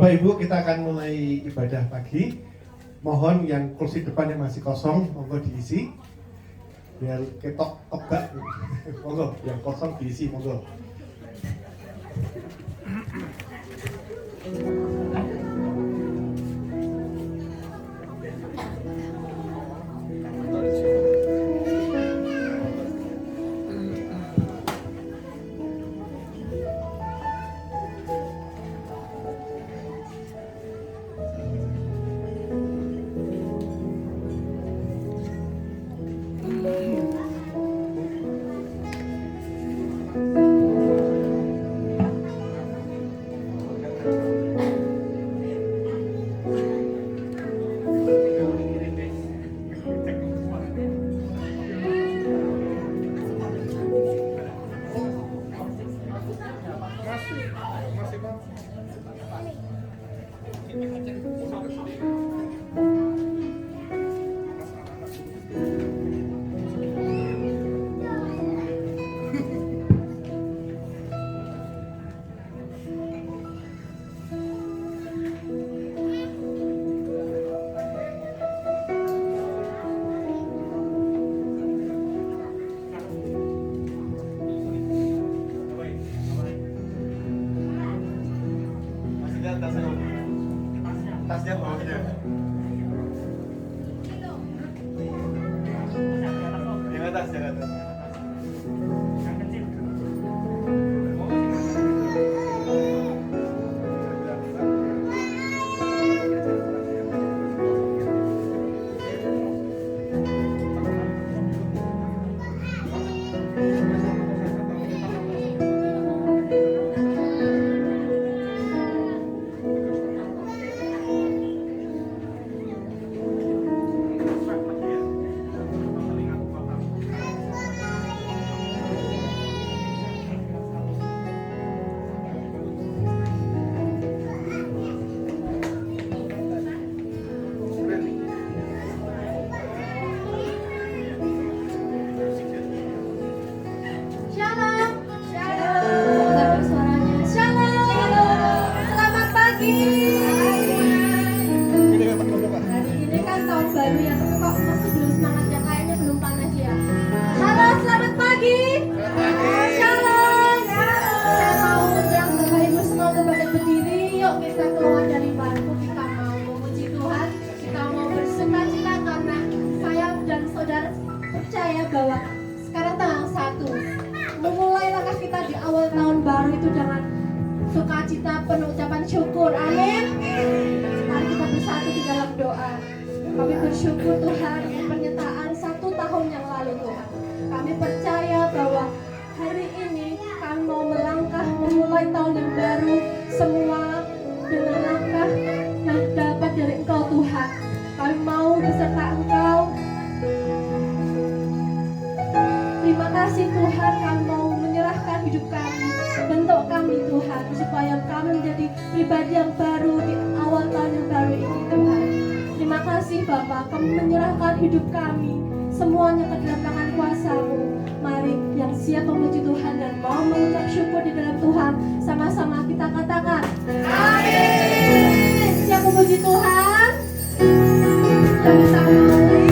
Bapak Ibu, kita akan mulai ibadah pagi. Mohon yang kursi depan yang masih kosong, monggo diisi. Biar ketok kebak. Monggo, yang kosong diisi, monggo. Tasnya bawahnya. Yang atas, yang atas. Bahwa sekarang tanggal 1 memulai langkah kita di awal tahun baru itu dengan sukacita penuh ucapan syukur. Amin. Mari kita bersatu di dalam doa. Kami bersyukur Tuhan untuk penyertaan 1 tahun yang lalu Tuhan. Kami percaya bahwa hari ini kami mau melangkah memulai tahun yang baru semua dengan langkah yang dapat dari Engkau Tuhan. Kami mau beserta Engkau. Terima kasih Tuhan, kami mau menyerahkan hidup kami, bentuk kami Tuhan, supaya kami menjadi pribadi yang baru di awal tahun yang baru ini Tuhan. Terima kasih Bapa, kami menyerahkan hidup kami semuanya ke dalam tangan kuasa-Mu. Mari yang siap memuji Tuhan dan mau mengucap syukur di dalam Tuhan, sama-sama kita katakan amin. Siap memuji Tuhan. Kita bisa mulai.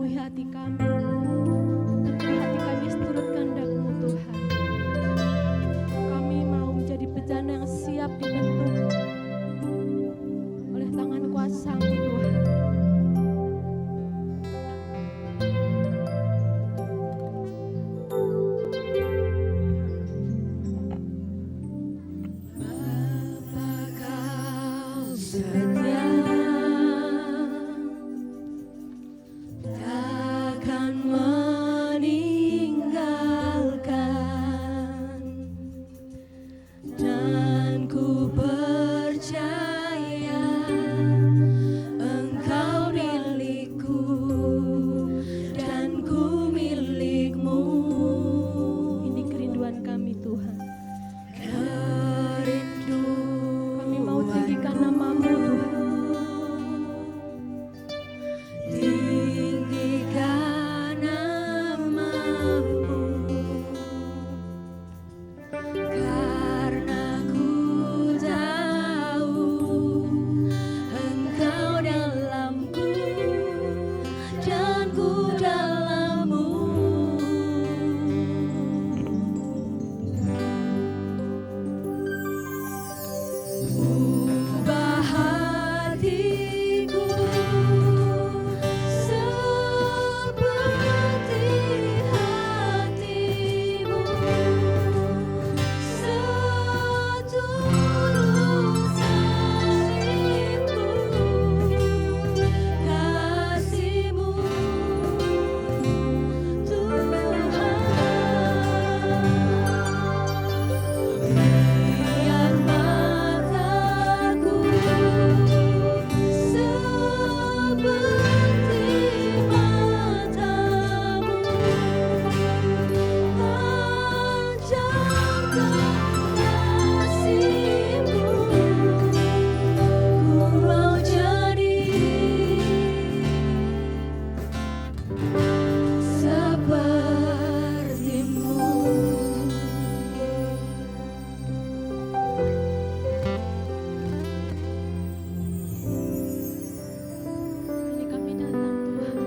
penuhi hati kami. Penuhi hati kami seturut kehendak-Mu Tuhan. Kami mau menjadi bejana yang siap dibentuk oleh tangan kuasa-Mu Tuhan. Takkan meninggalkan, dan ku percaya Engkau milikku dan ku milikmu. Ini kerinduan kami Tuhan. Kerinduan Kami mau tinggikan nama-Mu Tuhan. tinggikan namamu, karena ku tahu Engkau dalamku dan ku dalammu. Ubah hatiku seperti hatimu, setulus hatimu, kasih-Mu Tuhan. Biar mataku seperti mata-Mu, panjangkan kasih-Mu, ku mau jadi seperti-Mu. Ini kami datang Tuhan.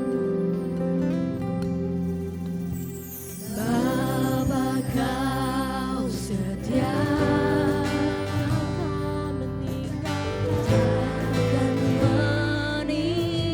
Bapa, Kau setia, takkan meninggalkan,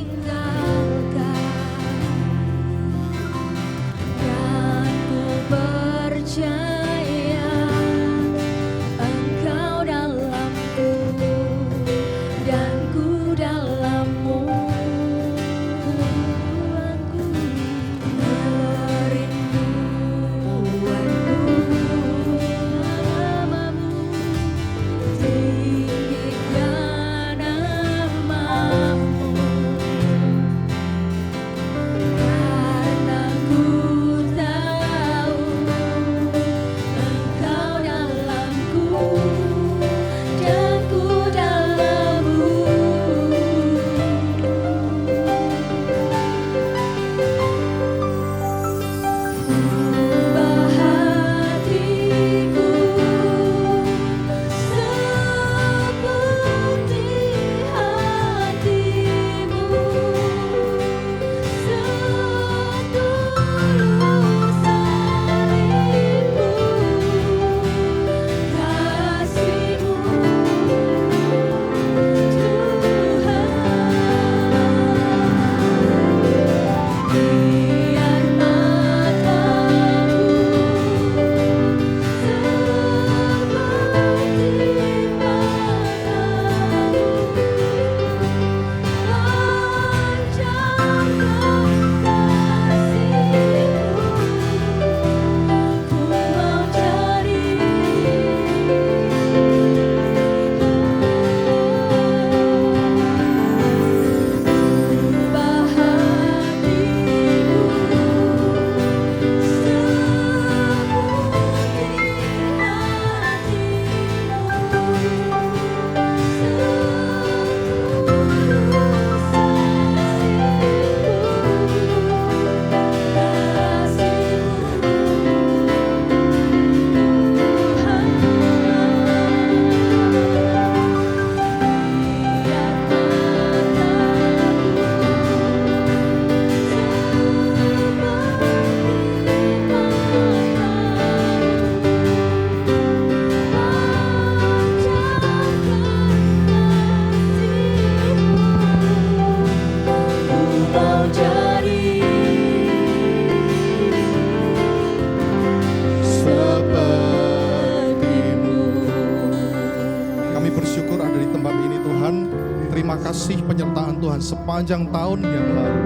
Tuhan sepanjang tahun yang lalu.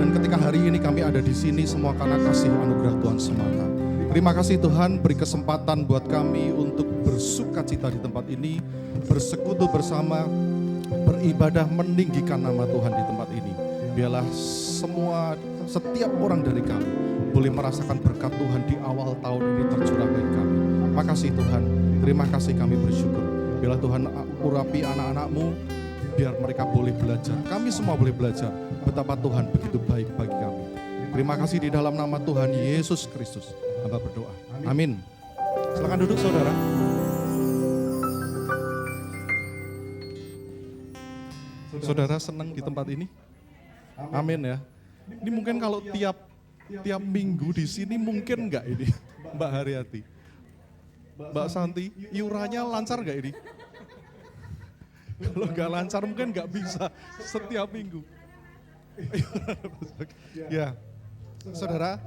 Dan ketika hari ini kami ada di sini semua karena kasih anugerah Tuhan semata. Terima kasih Tuhan beri kesempatan buat kami untuk bersukacita di tempat ini, bersekutu bersama, beribadah meninggikan nama Tuhan di tempat ini. Biarlah setiap orang dari kami boleh merasakan berkat Tuhan di awal tahun ini tercurah bagi kami. Makasih Tuhan, terima kasih kami bersyukur. Biarlah Tuhan urapi anak-anak-Mu, biar mereka boleh belajar. Kami semua boleh belajar betapa Tuhan begitu baik bagi kami. Terima kasih di dalam nama Tuhan Yesus Kristus. Hamba berdoa. Amin. Silakan duduk saudara. Saudara senang di tempat ini? Amin ya. Ini mungkin kalau tiap minggu di sini mungkin enggak ini, Mbak Haryati, Mbak Santi, iurannya lancar enggak ini? Kalau enggak lancar mungkin enggak bisa setiap minggu. Ya, saudara,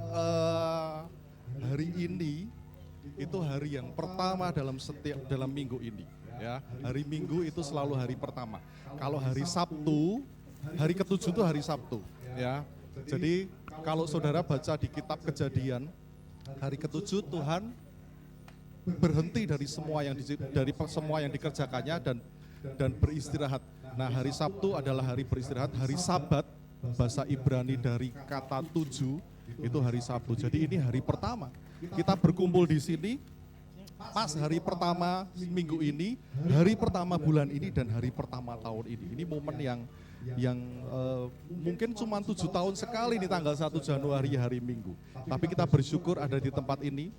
hari ini itu hari yang pertama dalam minggu ini. Ya, hari Minggu itu selalu hari pertama. Kalau hari Sabtu, hari ke-7 itu hari Sabtu. Ya, jadi kalau saudara baca di kitab Kejadian, hari ke-7 Tuhan berhenti dari semua yang dikerjakannya dan beristirahat. Nah, hari Sabtu adalah hari beristirahat, hari Sabat bahasa Ibrani dari kata 7 itu hari Sabtu. Jadi ini hari pertama. Kita berkumpul di sini pas hari pertama minggu ini, hari pertama bulan ini dan hari pertama tahun ini. Ini momen yang mungkin cuma 7 tahun sekali nih tanggal 1 Januari hari Minggu. Tapi kita bersyukur ada di tempat ini.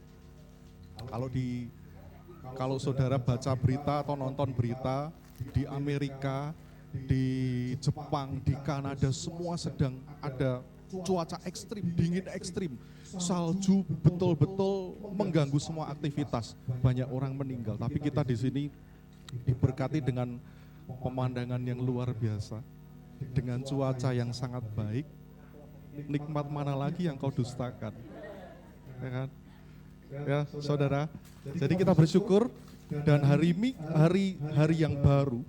Kalau saudara baca berita atau nonton berita di Amerika, di Jepang, di Kanada semua sedang ada cuaca ekstrim, dingin ekstrim, salju betul-betul mengganggu semua aktivitas. Banyak orang meninggal, tapi kita di sini diberkati dengan pemandangan yang luar biasa, dengan cuaca yang sangat baik. Nikmat mana lagi yang kau dustakan, ya kan? Ya, saudara. Jadi kita bersyukur dan hari yang baru.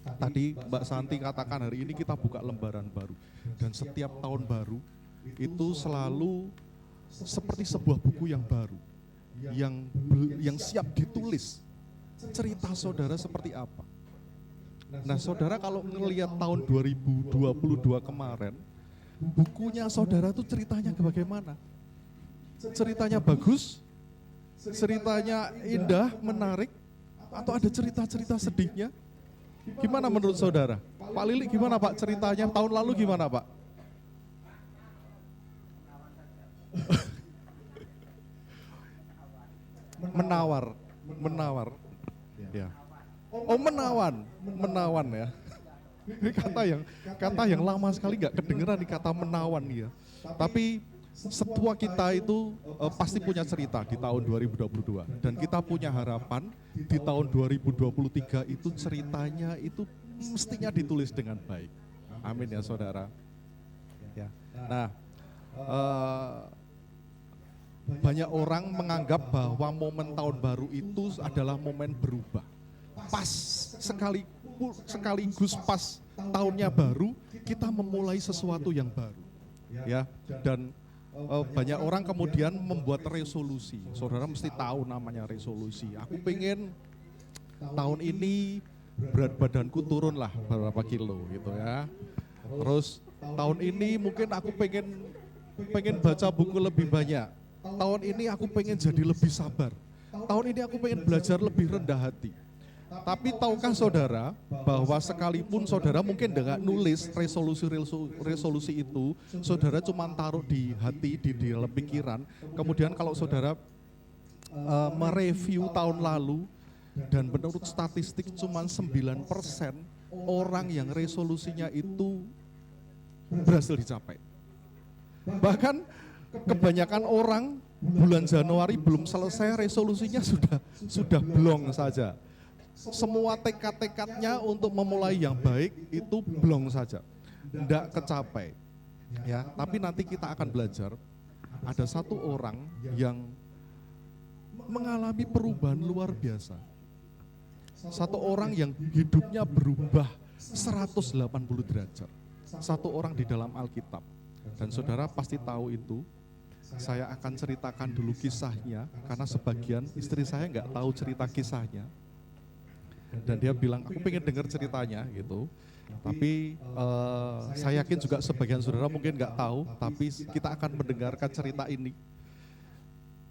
Tadi Mbak Santi katakan hari ini kita buka lembaran baru. Dan setiap tahun baru itu selalu seperti sebuah buku yang baru. Yang siap ditulis. Cerita saudara seperti apa. Nah saudara kalau ngelihat tahun 2022 kemarin, bukunya saudara itu ceritanya bagaimana? Ceritanya bagus? Ceritanya indah, menarik? Atau ada cerita-cerita sedihnya? Gimana menurut saudara? Pak Lili gimana Pak ceritanya? Tahun lalu gimana Pak? Menawar. Ya. Oh menawan ya. Ini kata yang lama sekali nggak kedengeran di kata menawan ya. Tapi setua kita itu pasti punya cerita di tahun 2022 dan kita punya harapan di tahun 2023 itu ceritanya itu mestinya ditulis dengan baik. Amin ya saudara. Ya. Nah, banyak orang menganggap bahwa momen tahun baru itu adalah momen berubah. Pas sekaligus pas tahunnya baru kita memulai sesuatu yang baru. Ya, dan banyak orang kemudian membuat resolusi. Saudara mesti tahu namanya resolusi. Aku pengen tahun ini berat badanku turun lah berapa kilo gitu ya. Terus tahun ini mungkin aku pengen baca buku lebih banyak. Tahun ini aku pengen jadi lebih sabar. Tahun ini aku pengen belajar lebih rendah hati. Tapi tahukah saudara bahwa sekalipun saudara mungkin dengan nulis resolusi itu, saudara cuma taruh di hati, di dalam pikiran. Kemudian kalau saudara mereview tahun lalu, dan menurut statistik cuma 9% orang yang resolusinya itu berhasil dicapai. Bahkan kebanyakan orang bulan Januari belum selesai resolusinya sudah blong saja. Semua tekad-tekadnya untuk memulai yang baik itu belum saja, tidak kecapai. Ya, tapi nanti kita akan belajar. Ada satu orang yang mengalami perubahan luar biasa. Satu orang yang hidupnya berubah 180 derajat. satu orang di dalam Alkitab. Dan saudara pasti tahu itu. Saya akan ceritakan dulu kisahnya, karena sebagian istri saya nggak tahu cerita kisahnya. Dan dia bilang, aku pengen dengar ceritanya gitu. Tapi saya yakin juga sebagian saudara mungkin nggak tahu, tapi kita akan mendengarkan cerita ini.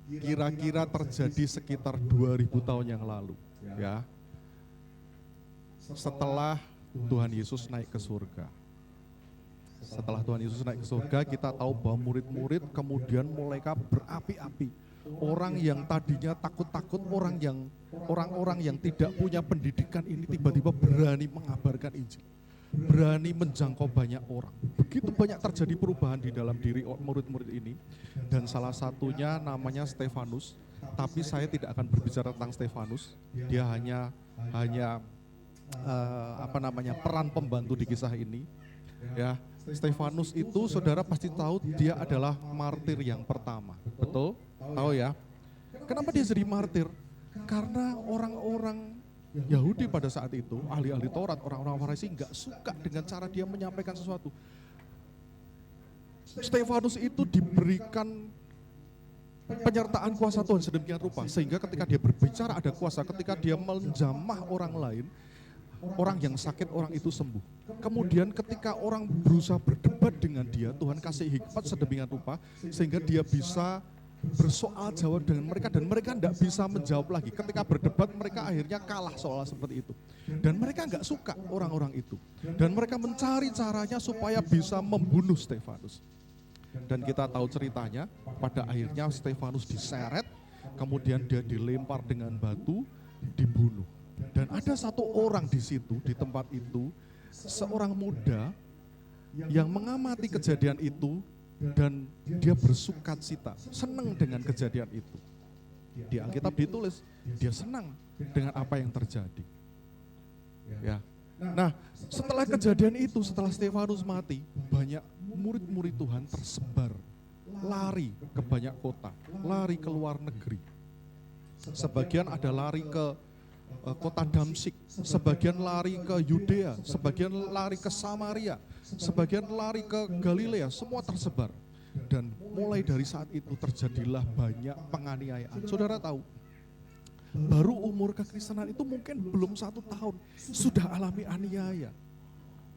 Kira-kira terjadi sekitar 2000 tahun yang lalu, ya. Setelah Tuhan Yesus naik ke surga. Setelah Tuhan Yesus naik ke surga, kita tahu bahwa murid-murid kemudian mulai berapi-api. Orang yang tadinya takut-takut, orang-orang yang tidak punya pendidikan ini tiba-tiba berani mengabarkan Injil. Berani menjangkau banyak orang. Begitu banyak terjadi perubahan di dalam diri murid-murid ini. Dan salah satunya namanya Stefanus. Tapi saya tidak akan berbicara tentang Stefanus. Dia hanya peran pembantu di kisah ini. Ya, Stefanus itu saudara pasti tahu dia adalah martir yang pertama. Betul? Tahu ya? Kenapa dia jadi martir? Karena orang-orang Yahudi pada saat itu, ahli-ahli Taurat, orang-orang Farisi nggak suka dengan cara dia menyampaikan sesuatu. Stefanus itu diberikan penyertaan kuasa Tuhan sedemikian rupa, sehingga ketika dia berbicara ada kuasa, ketika dia menjamah orang lain, orang yang sakit, orang itu sembuh. Kemudian ketika orang berusaha berdebat dengan dia, Tuhan kasih hikmat sedemikian rupa, sehingga dia bisa bersoal jawab dengan mereka, dan mereka tidak bisa menjawab lagi. Ketika berdebat mereka akhirnya kalah soal seperti itu. Dan mereka nggak suka orang-orang itu. Dan mereka mencari caranya supaya bisa membunuh Stefanus. Dan kita tahu ceritanya, pada akhirnya Stefanus diseret, kemudian dia dilempar dengan batu, dibunuh. Dan ada satu orang di situ, di tempat itu, seorang muda yang mengamati kejadian itu, dan dia bersukacita, senang dengan kejadian itu. Di Alkitab ditulis, dia senang dengan apa yang terjadi. Ya. Nah, setelah kejadian itu, setelah Stefanus mati, banyak murid-murid Tuhan tersebar, lari ke banyak kota, lari ke luar negeri. Sebagian ada lari ke kota Damsyik, sebagian lari ke Yudea, sebagian lari ke Samaria, sebagian lari ke Galilea, semua tersebar. Dan mulai dari saat itu terjadilah banyak penganiayaan. Saudara tahu, baru umur kekristenan itu mungkin belum 1 tahun, sudah alami aniaya.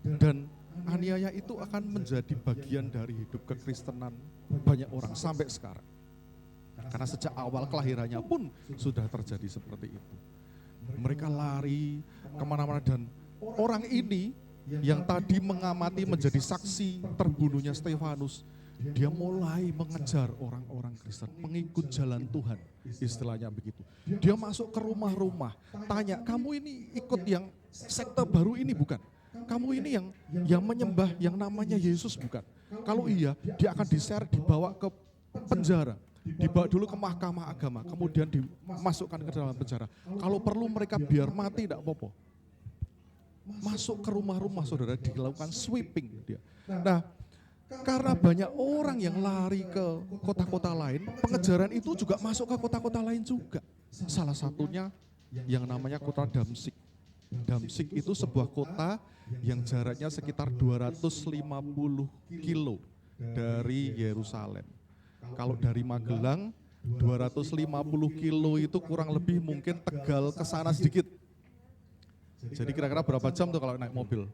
Dan aniaya itu akan menjadi bagian dari hidup kekristenan banyak orang sampai sekarang. Karena sejak awal kelahirannya pun sudah terjadi seperti itu. Mereka lari kemana-mana, dan orang ini yang tadi mengamati menjadi saksi terbunuhnya Stefanus, dia mulai mengejar orang-orang Kristen, mengikut jalan Tuhan, istilahnya begitu. Dia masuk ke rumah-rumah, tanya, kamu ini ikut yang sekte baru ini bukan? Kamu ini yang menyembah yang namanya Yesus bukan? Kalau iya, dia akan diseret, dibawa ke penjara. Dibawa dulu ke mahkamah agama, kemudian dimasukkan ke dalam penjara. Kalau perlu mereka biar mati tidak apa-apa. Masuk ke rumah-rumah saudara, dilakukan sweeping dia. Nah, karena banyak orang yang lari ke kota-kota lain, pengejaran itu juga masuk ke kota-kota lain juga. Salah satunya yang namanya kota Damsyik. Damsyik itu sebuah kota yang jaraknya sekitar 250 kilo dari Yerusalem. Kalau dari Magelang 250 kilo itu kurang lebih mungkin Tegal ke sana sedikit. Jadi kira-kira berapa jam tuh kalau naik mobil?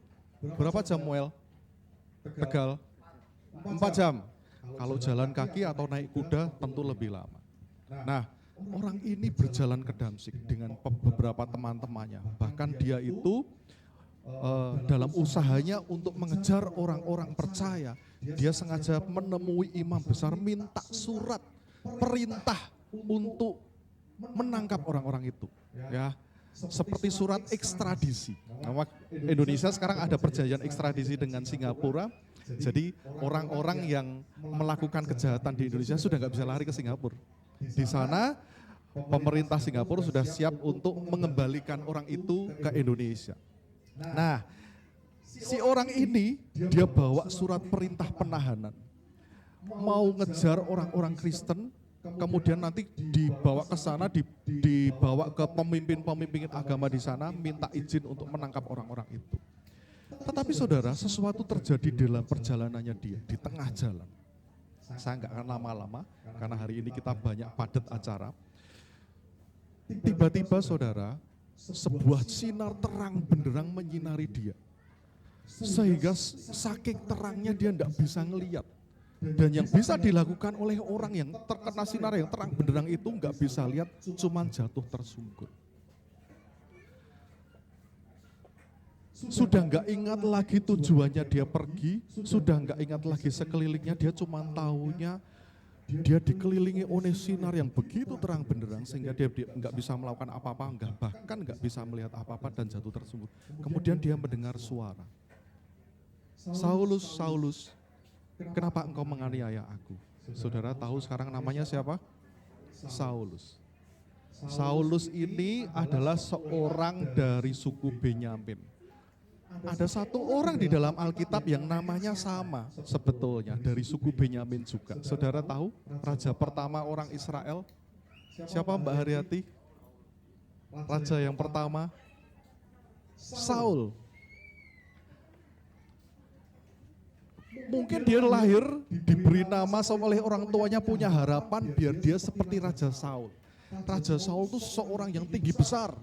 Berapa jam, Muel? Tegal? 4 jam. Kalau jalan kaki atau naik kuda tentu lebih lama. Nah, orang ini berjalan ke Damsyik dengan beberapa teman-temannya. Bahkan dia itu dalam usahanya untuk mengejar orang-orang percaya, dia sengaja menemui imam besar, minta surat perintah untuk menangkap orang-orang itu. Ya, seperti surat ekstradisi. Nah, Indonesia sekarang ada perjanjian ekstradisi dengan Singapura. Jadi orang-orang yang melakukan kejahatan di Indonesia sudah nggak bisa lari ke Singapura. Di sana pemerintah Singapura sudah siap untuk mengembalikan orang itu ke Indonesia. Nah, si orang ini dia bawa surat perintah penahanan. Mau ngejar orang-orang Kristen, kemudian nanti dibawa ke sana, dibawa ke pemimpin-pemimpin agama di sana, minta izin untuk menangkap orang-orang itu. Tetapi saudara, sesuatu terjadi dalam perjalanannya dia, di tengah jalan. Saya nggak akan lama-lama, karena hari ini kita banyak padat acara. Tiba-tiba saudara, sebuah sinar terang benderang menyinari dia. Sehingga saking terangnya dia tidak bisa ngelihat. Dan yang bisa dilakukan oleh orang yang terkena sinar yang terang benderang itu nggak bisa lihat, cuman jatuh tersungkur. Sudah nggak ingat lagi tujuannya dia pergi, sudah nggak ingat lagi sekelilingnya, dia cuma tahunya dia dikelilingi oleh sinar yang begitu terang benderang sehingga dia nggak bisa melakukan apa-apa, bahkan nggak bisa melihat apa-apa dan jatuh tersungkur. Kemudian dia mendengar suara, Saulus, Saulus, kenapa engkau menganiaya aku? Saudara tahu sekarang namanya siapa? Saulus. Saulus ini adalah seorang dari suku Benyamin. Ada satu orang di dalam Alkitab yang namanya sama sebetulnya, dari suku Benyamin juga. Saudara tahu raja pertama orang Israel? Siapa Mbak Haryati? Raja yang pertama? Saul. Mungkin dia lahir, diberi nama oleh orang tuanya, punya harapan biar dia seperti Raja Saul. Raja Saul itu seorang yang tinggi besar.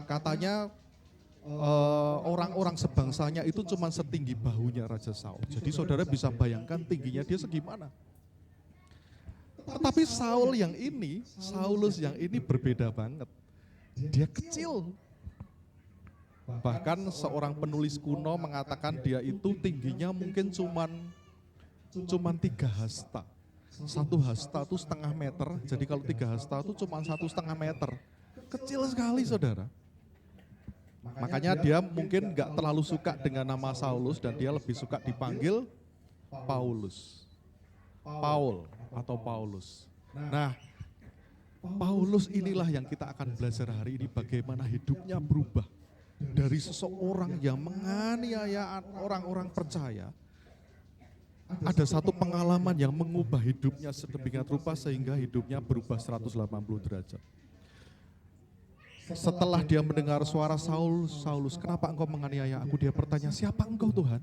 Katanya orang-orang sebangsanya itu cuma setinggi bahunya Raja Saul. Jadi saudara bisa bayangkan tingginya dia segimana. Tetapi Saulus yang ini berbeda banget. Dia kecil. Bahkan seorang penulis kuno mengatakan dia itu tingginya mungkin cuman 3 hasta. 1 hasta itu setengah meter, jadi kalau 3 hasta itu cuma 1,5 meter. Kecil sekali saudara. Makanya dia mungkin gak terlalu suka dengan nama Saulus dan dia lebih suka dipanggil Paulus. Paul atau Paulus. Nah, Paulus inilah yang kita akan belajar hari ini bagaimana hidupnya berubah. Dari seseorang yang menganiaya orang-orang percaya, ada satu pengalaman yang mengubah hidupnya sedemikian rupa sehingga hidupnya berubah 180 derajat. Setelah dia mendengar suara Saulus, Saulus, kenapa engkau menganiaya aku? Dia bertanya, siapa engkau Tuhan?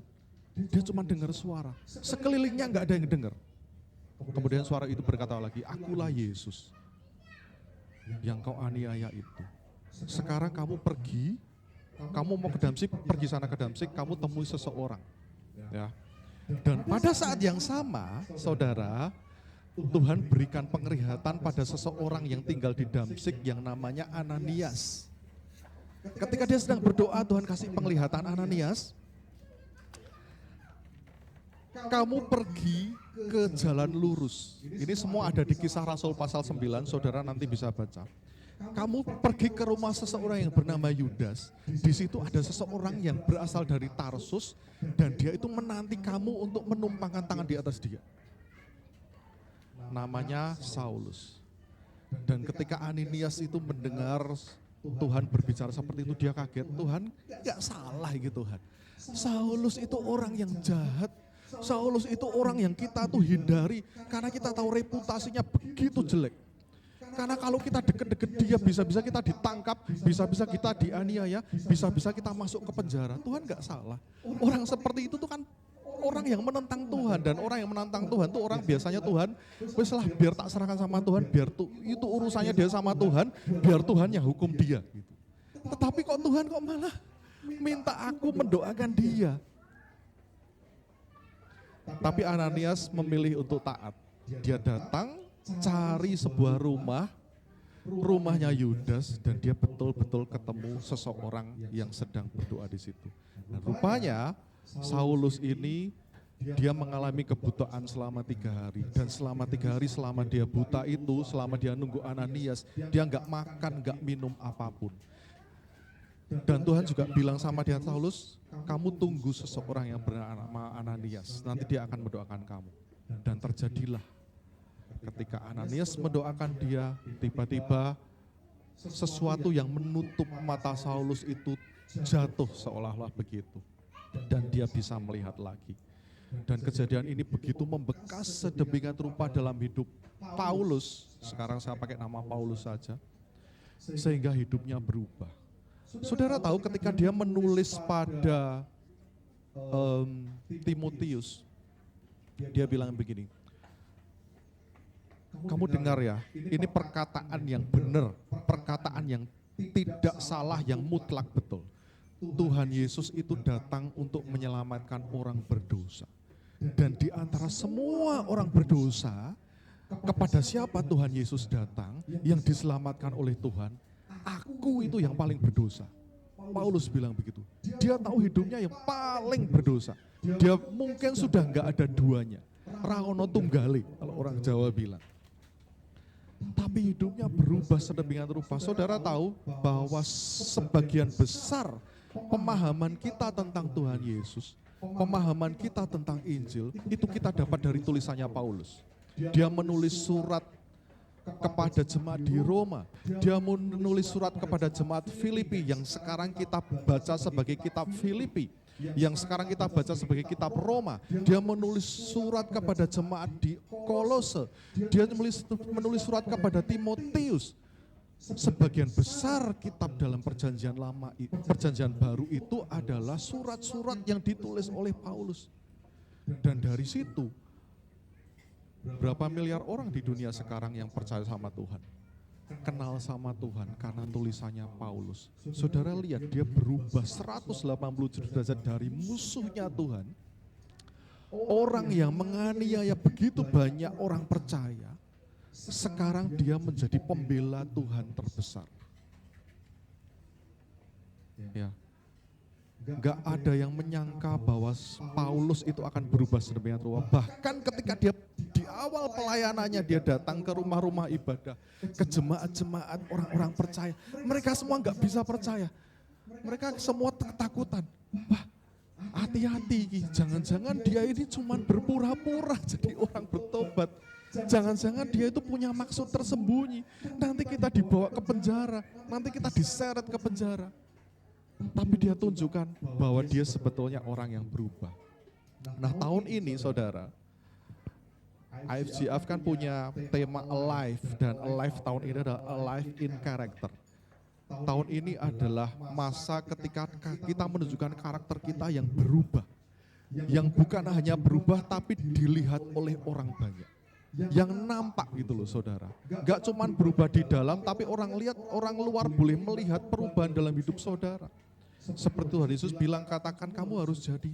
Dia cuma dengar suara. Sekelilingnya enggak ada yang dengar. Kemudian suara itu berkata lagi, akulah Yesus yang kau aniaya itu. Sekarang kamu pergi, kamu mau ke Damsik, pergi sana ke Damsik, kamu temui seseorang. Ya. Dan pada saat yang sama, saudara, Tuhan berikan penglihatan pada seseorang yang tinggal di Damsik yang namanya Ananias. Ketika dia sedang berdoa, Tuhan kasih penglihatan, Ananias, kamu pergi ke jalan lurus. Ini semua ada di Kisah Rasul pasal 9, saudara nanti bisa baca. Kamu pergi ke rumah seseorang yang bernama Yudas. Di situ ada seseorang yang berasal dari Tarsus dan dia itu menanti kamu untuk menumpangkan tangan di atas dia. Namanya Saulus. Dan ketika Ananias itu mendengar Tuhan berbicara seperti itu, dia kaget. Tuhan gak salah gitu Tuhan. Saulus itu orang yang jahat. Saulus itu orang yang kita tuh hindari karena kita tahu reputasinya begitu jelek. Karena kalau kita deket-deket dia bisa-bisa kita ditangkap, bisa-bisa kita dianiaya, bisa-bisa kita masuk ke penjara. Tuhan gak salah. Orang seperti itu tuh kan orang yang menentang Tuhan, dan orang yang menentang Tuhan tuh orang biasanya Tuhan, wes lah biar tak serahkan sama Tuhan, biar itu urusannya dia sama Tuhan, biar Tuhan yang hukum dia. Gitu. Tetapi kok Tuhan kok malah minta aku mendoakan dia. Tapi Ananias memilih untuk taat. Dia datang cari sebuah rumahnya Yudas, dan dia betul-betul ketemu seseorang yang sedang berdoa di situ. Dan rupanya Saulus ini dia mengalami kebutaan selama 3 hari, dan selama 3 hari selama dia buta itu, selama dia nunggu Ananias, dia nggak makan, nggak minum apapun. Dan Tuhan juga bilang sama dia, Saulus, kamu tunggu seseorang yang bernama Ananias, nanti dia akan mendoakan kamu. Dan terjadilah. Ketika Ananias mendoakan dia, tiba-tiba sesuatu yang menutup mata Saulus itu jatuh seolah-olah begitu. Dan dia bisa melihat lagi. Dan kejadian ini begitu membekas sedemikian rupa dalam hidup Paulus. Sekarang saya pakai nama Paulus saja. Sehingga hidupnya berubah. Saudara tahu ketika dia menulis pada Timotius, dia bilang begini, kamu dengar ya, ini perkataan yang benar, perkataan yang tidak salah, yang mutlak betul. Tuhan Yesus itu datang untuk menyelamatkan orang berdosa. Dan di antara semua orang berdosa, kepada siapa Tuhan Yesus datang yang diselamatkan oleh Tuhan? Aku itu yang paling berdosa. Paulus bilang begitu. Dia tahu hidupnya yang paling berdosa. Dia mungkin sudah nggak ada duanya. Raono tunggale, kalau orang Jawa bilang. Tapi hidupnya berubah sedemikian rupa. Saudara tahu bahwa sebagian besar pemahaman kita tentang Tuhan Yesus, pemahaman kita tentang Injil, itu kita dapat dari tulisannya Paulus. Dia menulis surat kepada jemaat di Roma, dia menulis surat kepada jemaat Filipi yang sekarang kita baca sebagai kitab Filipi, yang sekarang kita baca sebagai kitab Roma. Dia menulis surat kepada jemaat di Kolose, dia menulis surat kepada Timotius. Sebagian besar kitab dalam perjanjian lama, perjanjian baru itu adalah surat-surat yang ditulis oleh Paulus. Dan dari situ, berapa miliar orang di dunia sekarang yang percaya sama Tuhan, kenal sama Tuhan karena tulisannya Paulus. Saudara lihat, dia berubah 180 derajat dari musuhnya Tuhan, orang yang menganiaya begitu banyak orang percaya. Sekarang dia menjadi pembela Tuhan terbesar. Ya, gak ada yang menyangka bahwa Paulus itu akan berubah sedemikian rupa. Bahkan ketika dia di awal pelayanannya, dia datang ke rumah-rumah ibadah, ke jemaat-jemaat orang-orang percaya. Mereka semua gak bisa percaya. Mereka semua ketakutan. Wah, hati-hati, jangan-jangan dia ini cuma berpura-pura jadi orang bertobat. Jangan-jangan dia itu punya maksud tersembunyi. Nanti kita dibawa ke penjara, nanti kita diseret ke penjara. Tapi dia tunjukkan bahwa dia sebetulnya orang yang berubah. Nah, tahun ini saudara, IFGF kan punya tema Alive, dan Alive tahun ini adalah Alive in Character. Tahun ini adalah masa ketika kita menunjukkan karakter kita yang berubah. Yang bukan hanya berubah tapi dilihat oleh orang banyak. Yang nampak gitu loh saudara. Gak cuman berubah di dalam, tapi orang luar boleh melihat perubahan dalam hidup saudara. Seperti Tuhan Yesus bilang, katakan kamu harus jadi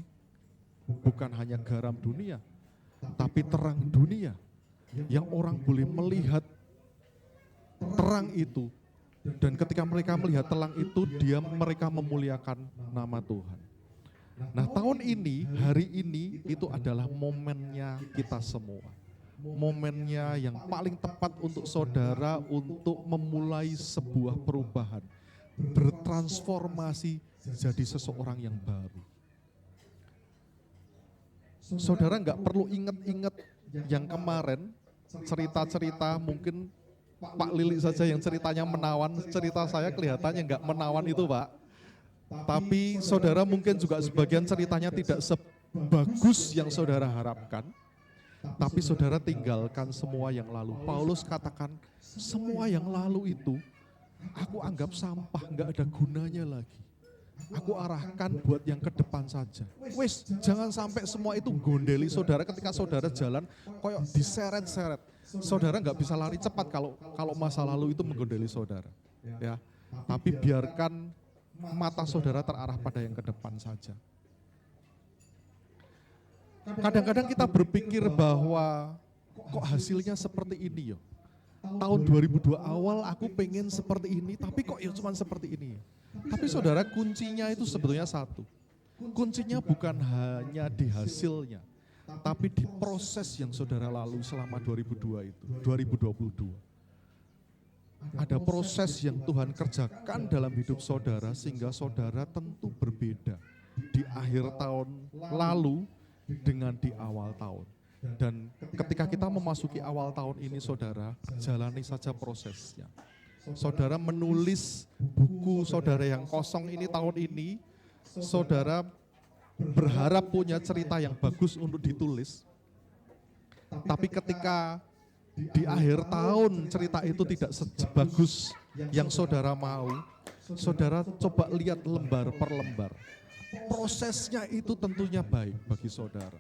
bukan hanya garam dunia, tapi terang dunia. Yang orang boleh melihat terang itu, dan ketika mereka melihat terang itu, mereka memuliakan nama Tuhan. Nah, tahun ini, hari ini itu adalah momennya kita semua. Momennya yang paling tepat untuk saudara untuk memulai sebuah perubahan, bertransformasi jadi seseorang yang baru. Saudara nggak perlu ingat-ingat yang kemarin, cerita-cerita mungkin Pak Lili saja yang ceritanya menawan, cerita saya kelihatannya nggak menawan itu Pak. Tapi saudara mungkin juga sebagian ceritanya tidak sebagus yang saudara harapkan. Tapi saudara tinggalkan semua yang lalu. Paulus katakan semua yang lalu itu aku anggap sampah, nggak ada gunanya lagi. Aku arahkan buat yang ke depan saja. Wes, jangan sampai semua itu gondeli saudara ketika saudara jalan koyok diseret-seret. Saudara nggak bisa lari cepat kalau masa lalu itu menggondeli saudara. Ya, tapi biarkan mata saudara terarah pada yang ke depan saja. Kadang-kadang kita berpikir bahwa kok hasilnya seperti ini ya. Tahun 2002 awal aku pengen seperti ini, tapi kok ya cuma seperti ini ya. Tapi saudara, kuncinya itu sebetulnya satu. Kuncinya bukan hanya di hasilnya, tapi di proses yang saudara lalui selama 2002 itu, 2022. Ada proses yang Tuhan kerjakan dalam hidup saudara sehingga saudara tentu berbeda di akhir tahun lalu dengan di awal tahun. Dan ketika kita memasuki awal tahun ini saudara, jalani saja prosesnya. Saudara menulis buku saudara yang kosong ini tahun ini, saudara berharap punya cerita yang bagus untuk ditulis. Tapi ketika di akhir tahun cerita itu tidak sebagus yang saudara mau, saudara coba lihat lembar per lembar. prosesnya itu tentunya baik bagi saudara.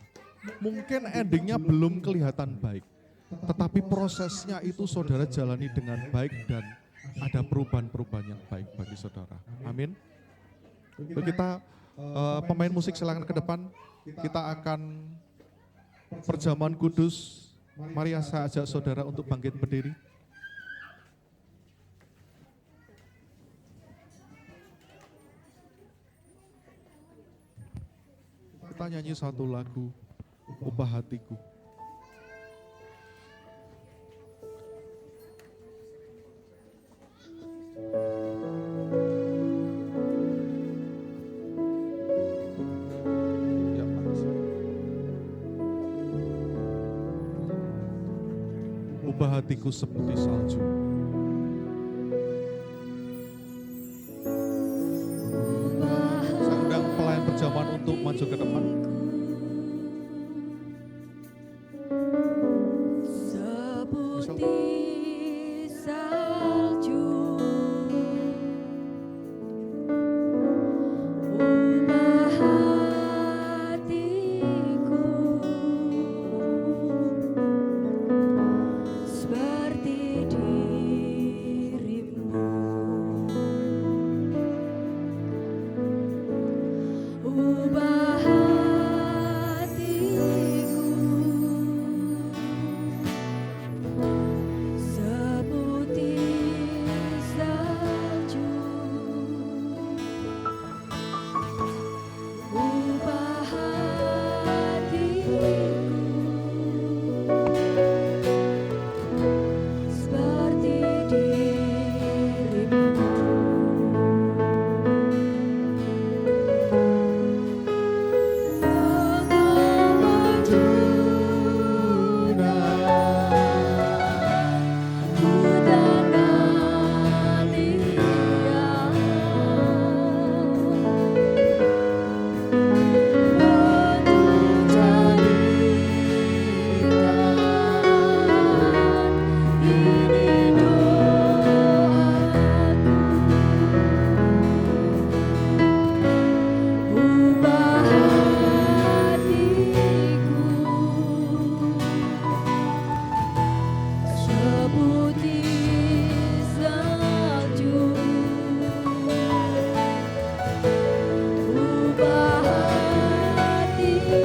Mungkin endingnya belum kelihatan baik, tetapi prosesnya itu saudara jalani dengan baik dan ada perubahan-perubahan yang baik bagi saudara. Amin. Lalu kita pemain musik silakan ke depan. Kita akan perjamuan kudus. Mari saya ajak saudara untuk bangkit berdiri. Kita nyanyi satu lagu, Ubah Hatiku. Ya, ubah hatiku seperti salju. Saya undang pelayan perjamuan untuk maju ke depan. Seperti salju, ubah hatiku seperti dirimu. Ubah hatiku seperti salju. Ubah hatiku seperti dirimu. Ubah hatiku seperti salju. Ubah hatiku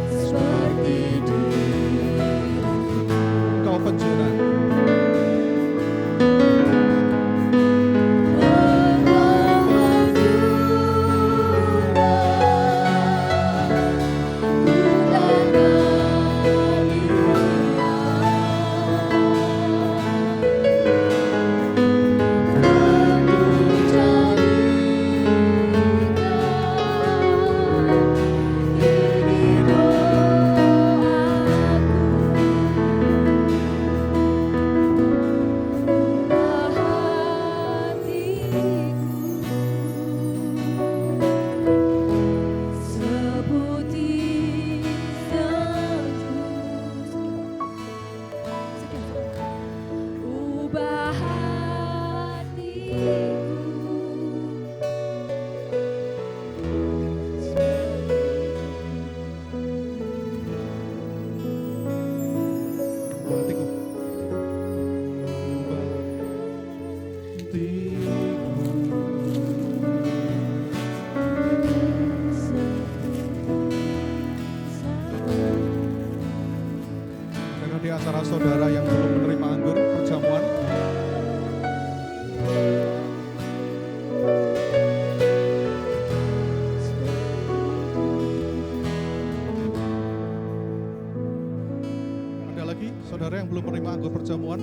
seperti dirimu. Kau penjara. Ubah hatiku Ubah hatiku. Ubah hatiku. Dengan di acara saudara yang belum menerima anggur perjamuan, ada lagi saudara yang belum menerima anggur perjamuan.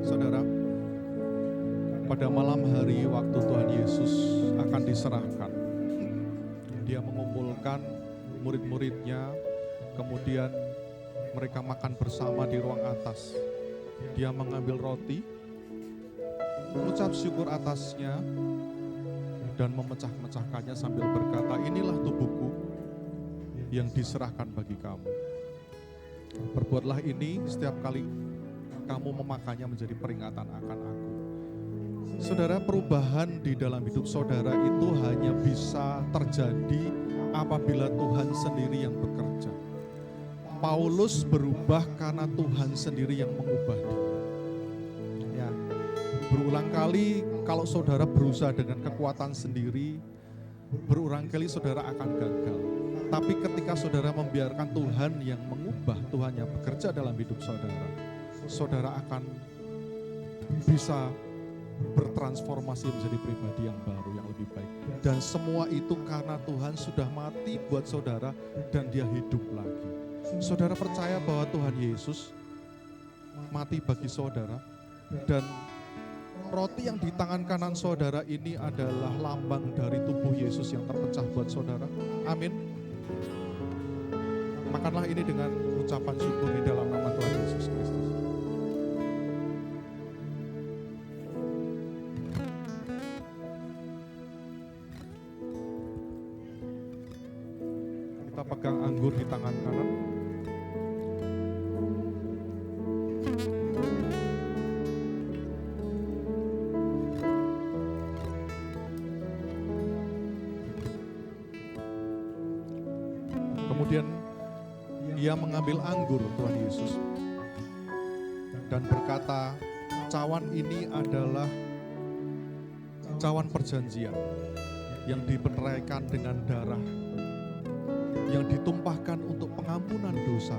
Saudara, pada malam hari waktu Tuhan Yesus akan diserahkan, Dia mengumpulkan murid-muridnya, kemudian mereka makan bersama di ruang atas. Dia mengambil roti, mengucap syukur atasnya, dan memecah-mecahkannya sambil berkata, inilah tubuhku yang diserahkan bagi kamu. Perbuatlah ini setiap kali kamu memakannya menjadi peringatan akan aku. Saudara, perubahan di dalam hidup saudara itu hanya bisa terjadi apabila Tuhan sendiri yang bekerja. Paulus berubah karena Tuhan sendiri yang mengubah dia. Ya, berulang kali kalau saudara berusaha dengan kekuatan sendiri, berulang kali saudara akan gagal. Tapi ketika saudara membiarkan Tuhan yang mengubah, Tuhan yang bekerja dalam hidup saudara, saudara akan bisa bertransformasi menjadi pribadi yang baru, yang lebih baik. Dan semua itu karena Tuhan sudah mati buat saudara dan dia hidup lagi. Saudara percaya bahwa Tuhan Yesus mati bagi saudara, dan roti yang di tangan kanan saudara ini adalah lambang dari tubuh Yesus yang terpecah buat saudara. Amin. Makanlah ini dengan ucapan syukur di dalam nama Tuhan Yesus Kristus. Kita pegang anggur di tangan kanan. Kemudian ia mengambil anggur Tuhan Yesus dan berkata, cawan ini adalah cawan perjanjian yang dibenaraikan dengan darah yang ditumpahkan untuk pengampunan dosa.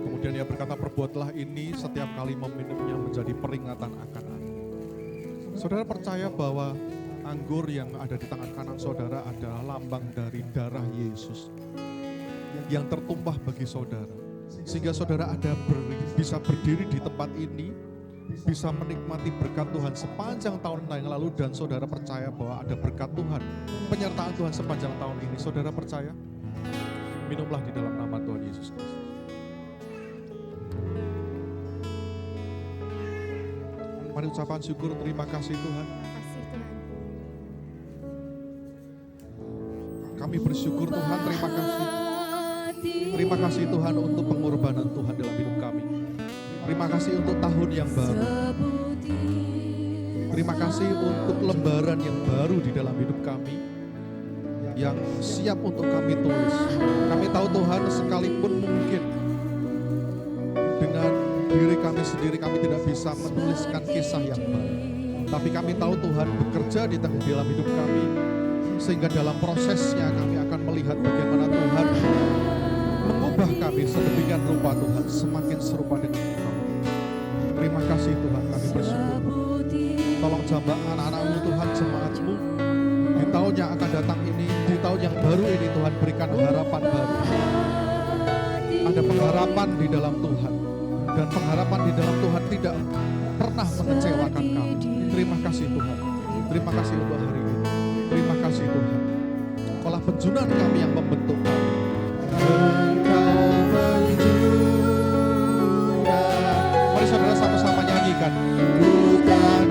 Kemudian ia berkata, perbuatlah ini setiap kali meminumnya menjadi peringatan akan aku. Saudara percaya bahwa anggur yang ada di tangan kanan saudara adalah lambang dari darah Yesus yang tertumpah bagi saudara, sehingga saudara bisa berdiri di tempat ini, bisa menikmati berkat Tuhan sepanjang tahun yang lalu, dan saudara percaya bahwa ada berkat Tuhan, penyertaan Tuhan sepanjang tahun ini. Saudara percaya? Minumlah di dalam nama Tuhan Yesus Kristus. Mari ucapan syukur, terima kasih Tuhan. Kami bersyukur Tuhan, terima kasih. Terima kasih Tuhan untuk pengorbanan Tuhan dalam hidup kami. Terima kasih untuk tahun yang baru. Terima kasih untuk lembaran yang baru di dalam hidup kami, yang siap untuk kami tulis. Kami tahu Tuhan, sekalipun mungkin dengan diri kami sendiri kami tidak bisa menuliskan kisah yang baru, tapi kami tahu Tuhan bekerja di dalam hidup kami, sehingga dalam prosesnya kami akan melihat bagaimana Tuhan mengubah kami sedemikian rupa, Tuhan, semakin serupa dengan Engkau. Terima kasih Tuhan, kami bersyukur. Tolong jambak anak-anak-Mu Tuhan, jemaat-Mu di tahun yang akan datang ini, di tahun yang baru ini Tuhan, berikan harapan baru. Ada pengharapan di dalam Tuhan, dan pengharapan di dalam Tuhan tidak pernah mengecewakan kami. Terima kasih Tuhan, terima kasih untuk hari ini. Terima kasih Tuhan. Engkaulah penjunan kami yang membentuk kami. Engkau penjunan. Mari saudara sama-sama nyanyikan. Bukan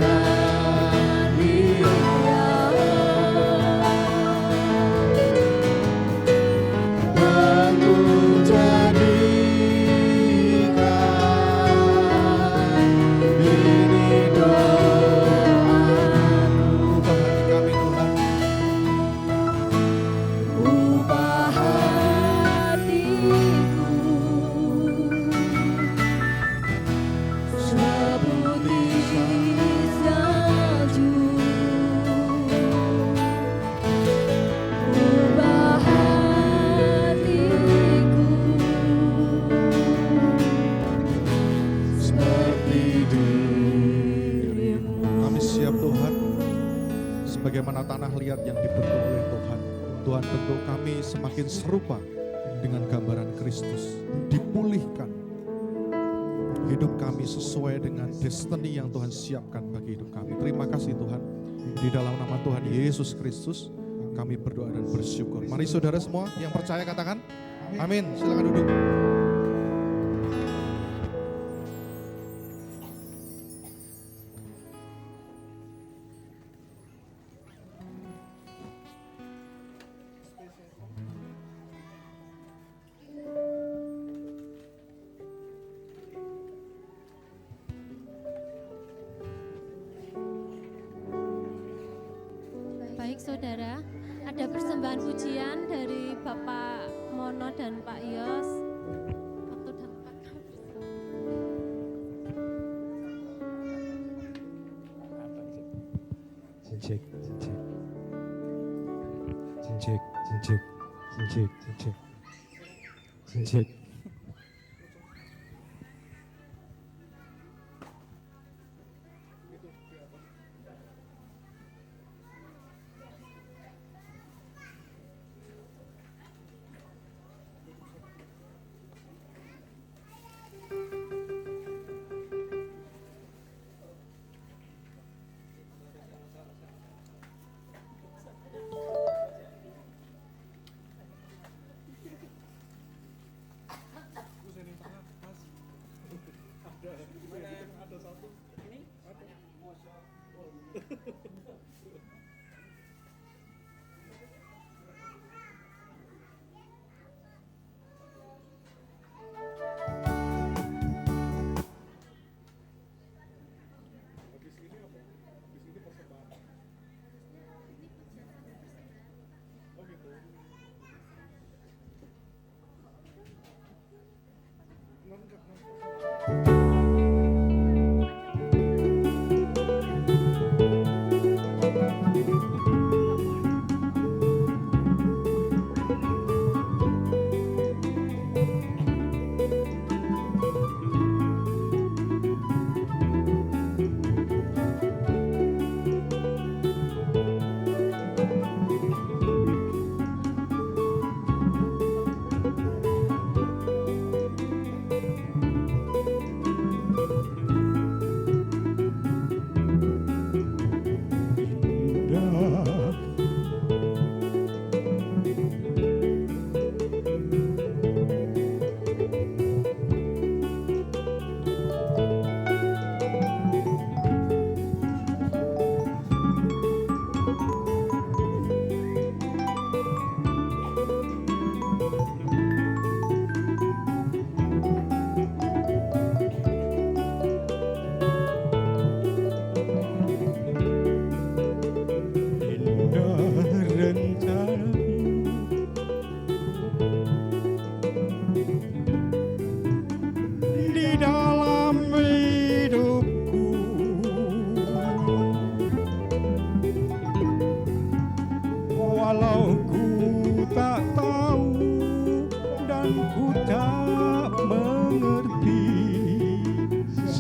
bagaimana tanah liat yang dibentuk oleh Tuhan. Tuhan bentuk kami semakin serupa dengan gambaran Kristus. Dipulihkan hidup kami sesuai dengan destiny yang Tuhan siapkan bagi hidup kami. Terima kasih Tuhan. Di dalam nama Tuhan Yesus Kristus kami berdoa dan bersyukur. Mari saudara semua yang percaya katakan amin. Silakan duduk. saudara, ada persembahan pujian dari Bapak Mono dan Pak Yos. Waktu dan tempat kami. Cek, cek, cek, cek, cek, cek, cek.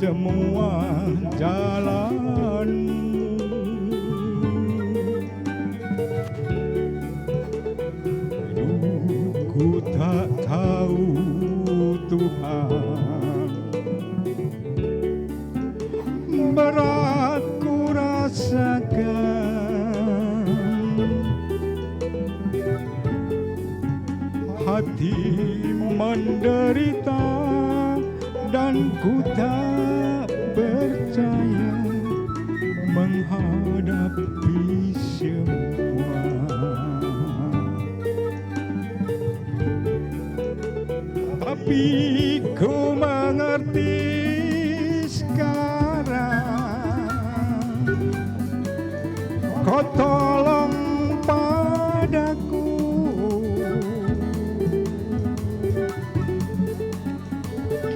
semua jalanmu. Ku tak tahu Tuhan, berat ku rasakan, hati menderita dan ku tak percaya menghadapi semua. Tapi ku mengerti sekarang, kau tolong padaku.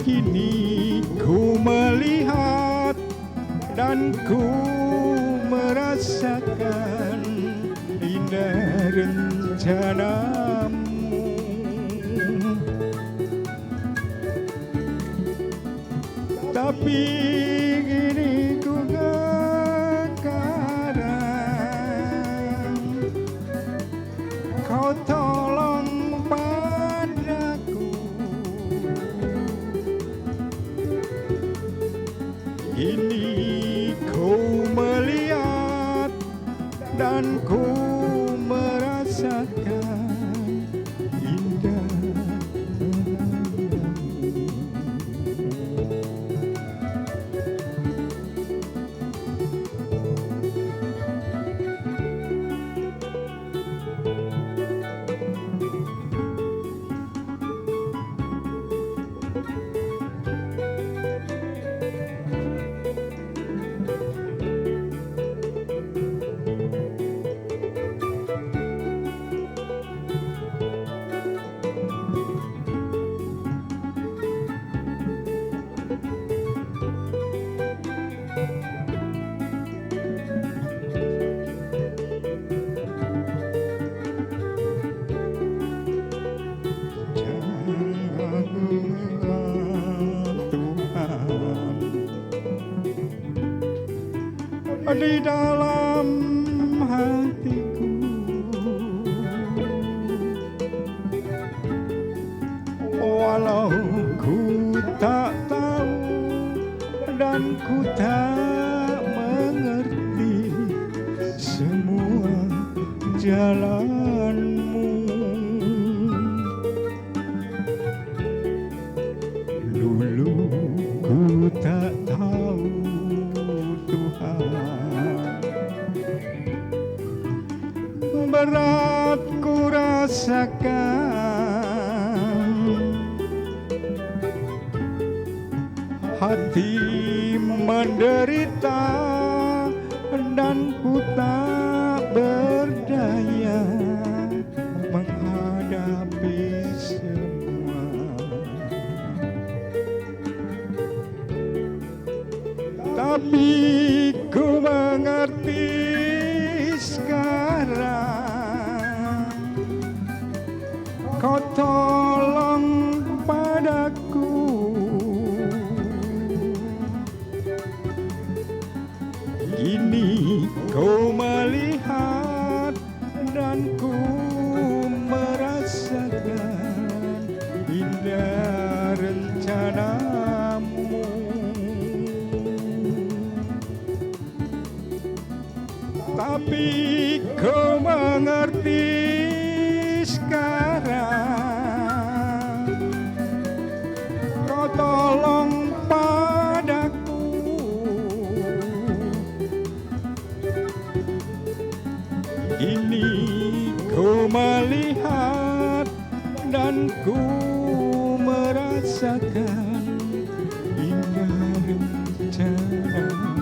Kini ku melihat dan ku merasakan indah rencanamu. Tapi kini ku sekarang, kau tolong padaku. Kini ku melihat dan ku merasakan indah. di dalam hatiku. Walau ku tak tahu dan ku tak mengerti semua jalanmu, dulu ku tak tahu Tuhan, berat ku rasakan, hati menderita dan ku tak berdaya menghadapi semua. Tapi ku mengerti sekarang, kau tolong padaku. Kini kau melihat dan ku merasakan indah rencanamu. Tapi kau mengerti sekarang, kau tolong padaku. Ini ku melihat dan ku merasakan indah rencanamu.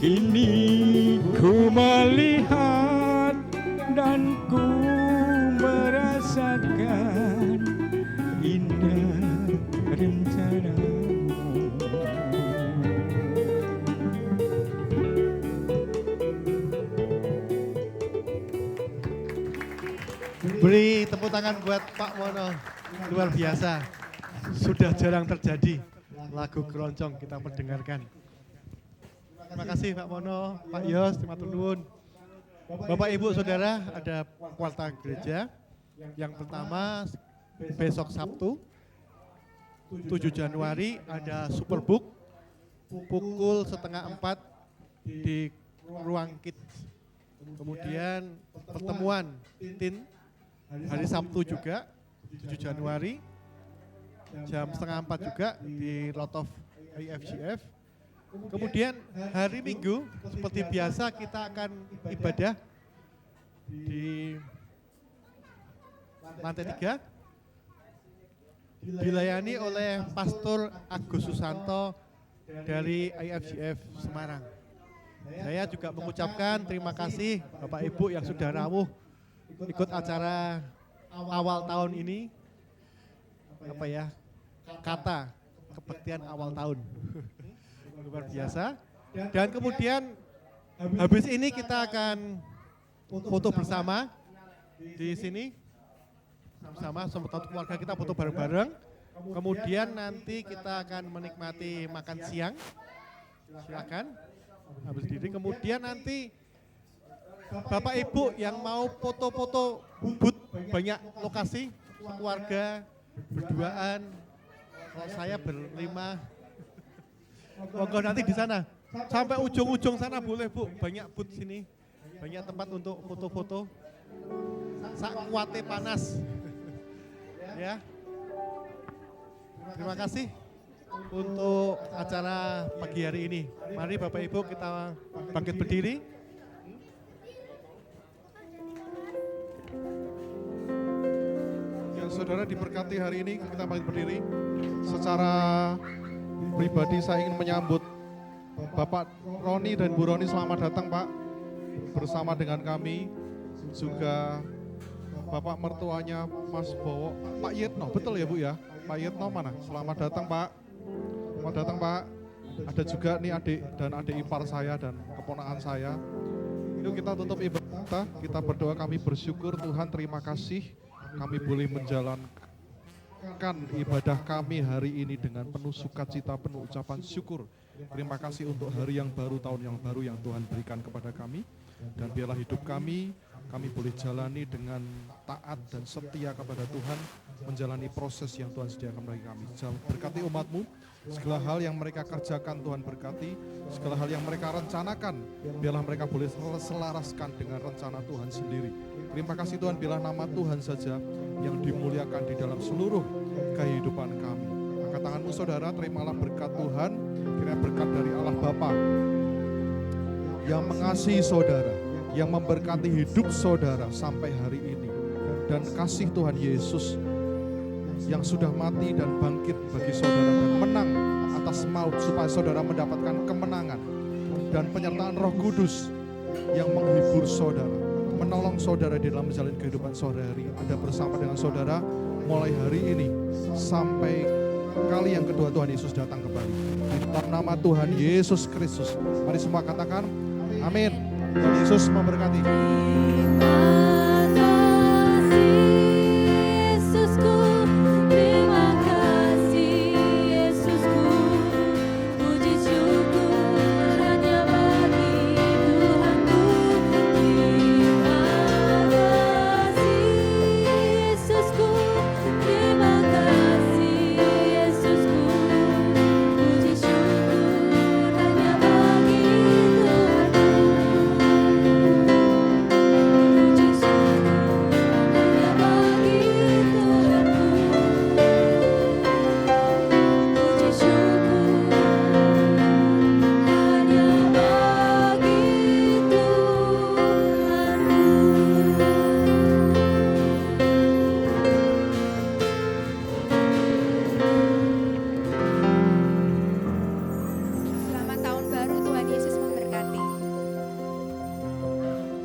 Ini ku melihat dan ku merasakan indah rencanamu. Beri tepuk tangan buat Pak Mono, luar biasa. Sudah jarang terjadi lagu keroncong kita mendengarkan. Terima kasih Pak Mono, Pak Yos, terima nuwun. Bapak Ibu Saudara, ada warta gereja. Yang pertama besok Sabtu 7 Januari ada Superbook pukul 3:30 di ruang kids. Kemudian pertemuan tin hari Sabtu juga 7 Januari jam 3:30 juga di lot of IFGF. Kemudian hari Minggu seperti biasa kita akan ibadah di lantai 3 dilayani oleh Pastor Agus Susanto dari IFGF Semarang. Saya juga mengucapkan terima kasih Bapak Ibu yang sudah rawuh ikut acara awal tahun ini. Apa ya? Kata kebaktian awal tahun. Luar biasa. Dan kemudian habis ini kita akan foto bersama di sini. Bersama satu keluarga kita foto bareng-bareng. Kemudian nanti kita akan menikmati makan siang. Silakan. Habis diri. Kemudian nanti Bapak Ibu yang mau foto-foto booth banyak lokasi, keluarga, berduaan, kalau saya berlima, monggo nanti di sana. Sampai ujung-ujung sana boleh Bu, banyak booth sini, banyak tempat untuk foto-foto. Sak kuate panas. Ya. Terima kasih untuk acara pagi hari ini. Mari Bapak Ibu kita bangkit berdiri. Ya, saudara diberkati hari ini kita bangkit berdiri. Secara pribadi saya ingin menyambut Bapak Roni dan Bu Roni, selamat datang Pak. Bersama dengan kami juga Bapak mertuanya Mas Bowo, Pak Yetno, betul ya Bu ya? Pak Yetno mana? Selamat datang Pak. Selamat datang Pak. Ada juga nih adik dan adik ipar saya dan keponakan saya. Yuk kita tutup ibadah, kita berdoa, kami bersyukur Tuhan, terima kasih kami boleh menjalankan ibadah kami hari ini dengan penuh sukacita, penuh ucapan syukur. Terima kasih untuk hari yang baru, tahun yang baru yang Tuhan berikan kepada kami. Dan biarlah hidup kami boleh jalani dengan taat dan setia kepada Tuhan, menjalani proses yang Tuhan sediakan bagi kami. Berkati umat-Mu, segala hal yang mereka kerjakan Tuhan berkati, segala hal yang mereka rencanakan, biarlah mereka boleh selaraskan dengan rencana Tuhan sendiri. Terima kasih Tuhan, biarlah nama Tuhan saja yang dimuliakan di dalam seluruh kehidupan kami. Angkat tanganmu saudara, terimalah berkat Tuhan, kiranya berkat dari Allah Bapa yang mengasihi saudara, yang memberkati hidup saudara sampai hari ini, dan kasih Tuhan Yesus yang sudah mati dan bangkit bagi saudara dan menang atas maut supaya saudara mendapatkan kemenangan, dan penyertaan Roh Kudus yang menghibur saudara, menolong saudara di dalam menjalani kehidupan sehari-hari, ada bersama dengan saudara mulai hari ini sampai kali yang kedua Tuhan Yesus datang kembali. Di dalam nama Tuhan Yesus Kristus, mari semua katakan amin. Tuhan Yesus memberkati.